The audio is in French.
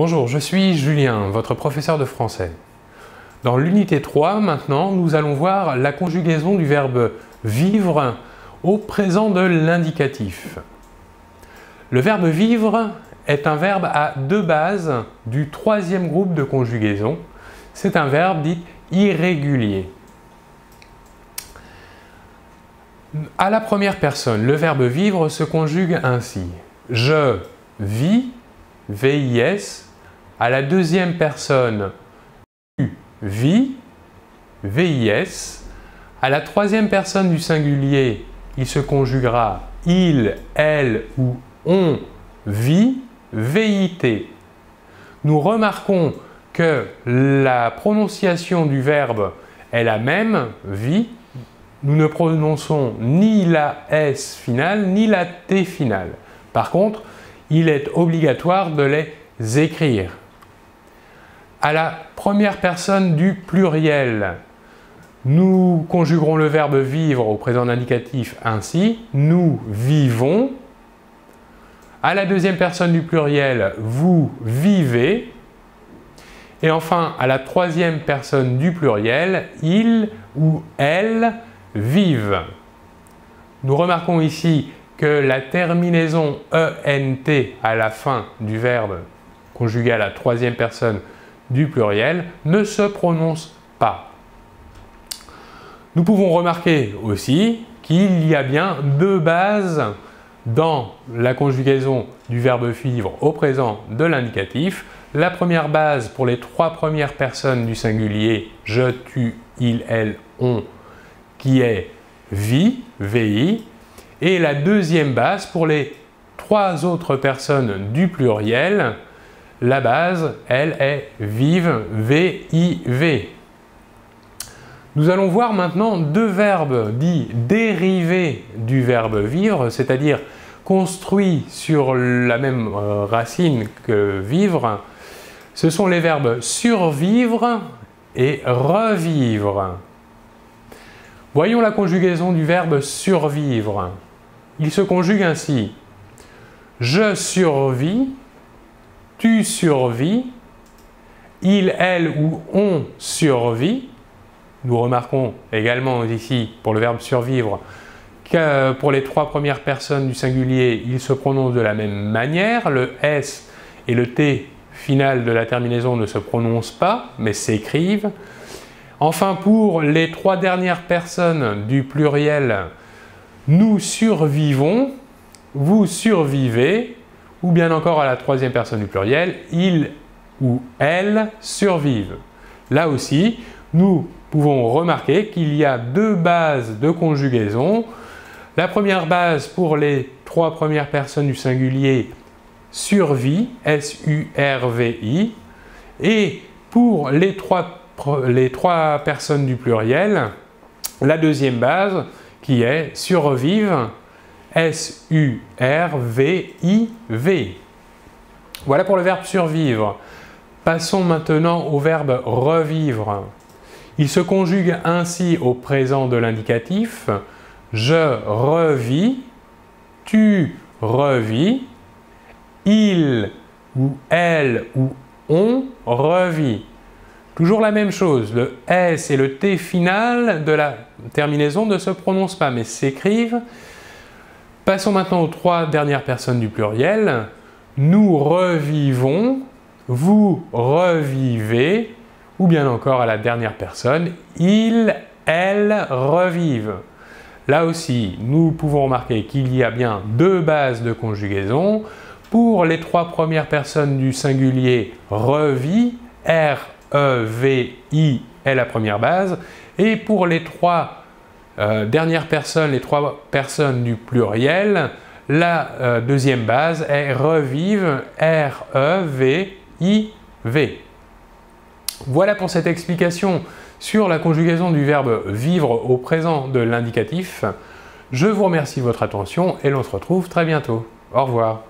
Bonjour, je suis Julien, votre professeur de français. Dans l'unité 3, maintenant, nous allons voir la conjugaison du verbe vivre au présent de l'indicatif. Le verbe vivre est un verbe à deux bases du troisième groupe de conjugaison. C'est un verbe dit irrégulier. À la première personne, le verbe vivre se conjugue ainsi. Je vis, VIS. À la deuxième personne, tu vis, VIS. À la troisième personne du singulier, il se conjuguera il, elle ou on vit, VIT. Nous remarquons que la prononciation du verbe est la même, vit. Nous ne prononçons ni la S finale ni la T finale. Par contre, il est obligatoire de les écrire. À la première personne du pluriel, nous conjuguerons le verbe vivre au présent indicatif ainsi. Nous vivons. À la deuxième personne du pluriel, vous vivez. Et enfin, à la troisième personne du pluriel, il ou elle vivent. Nous remarquons ici que la terminaison ENT à la fin du verbe conjugué à la troisième personne du pluriel ne se prononce pas. Nous pouvons remarquer aussi qu'il y a bien deux bases dans la conjugaison du verbe vivre au présent de l'indicatif. La première base pour les trois premières personnes du singulier, je, tu, il, elle, on, qui est vie, VI, et la deuxième base pour les trois autres personnes du pluriel, la base, elle, est vive, VIV. Nous allons voir maintenant deux verbes dits dérivés du verbe vivre, c'est-à-dire construits sur la même racine que vivre. Ce sont les verbes survivre et revivre. Voyons la conjugaison du verbe survivre. Il se conjugue ainsi. Je survis, tu survis, il, elle ou on survit. Nous remarquons également ici, pour le verbe survivre, que pour les trois premières personnes du singulier, il se prononce de la même manière. Le S et le T final de la terminaison ne se prononcent pas, mais s'écrivent. Enfin, pour les trois dernières personnes du pluriel, nous survivons, vous survivez, ou bien encore à la troisième personne du pluriel, il ou elle survivent. Là aussi, nous pouvons remarquer qu'il y a deux bases de conjugaison. La première base pour les trois premières personnes du singulier, survit, S-U-R-V-I, et pour les trois personnes du pluriel, la deuxième base qui est survivre, S-U-R-V-I-V. Voilà pour le verbe survivre. Passons maintenant au verbe revivre. Il se conjugue ainsi au présent de l'indicatif. Je revis, tu revis, il ou elle ou on revit. Toujours la même chose, le S et le T final de la terminaison ne se prononcent pas mais s'écrivent. Passons maintenant aux trois dernières personnes du pluriel. Nous revivons, vous revivez, ou bien encore à la dernière personne, il, elle revivent. Là aussi, nous pouvons remarquer qu'il y a bien deux bases de conjugaison. Pour les trois premières personnes du singulier, revit, R-E-V-I est la première base. Et pour les trois dernières personnes, les trois personnes du pluriel, la deuxième base est revive, R-E-V-I-V. Voilà pour cette explication sur la conjugaison du verbe vivre au présent de l'indicatif. Je vous remercie de votre attention et l'on se retrouve très bientôt. Au revoir.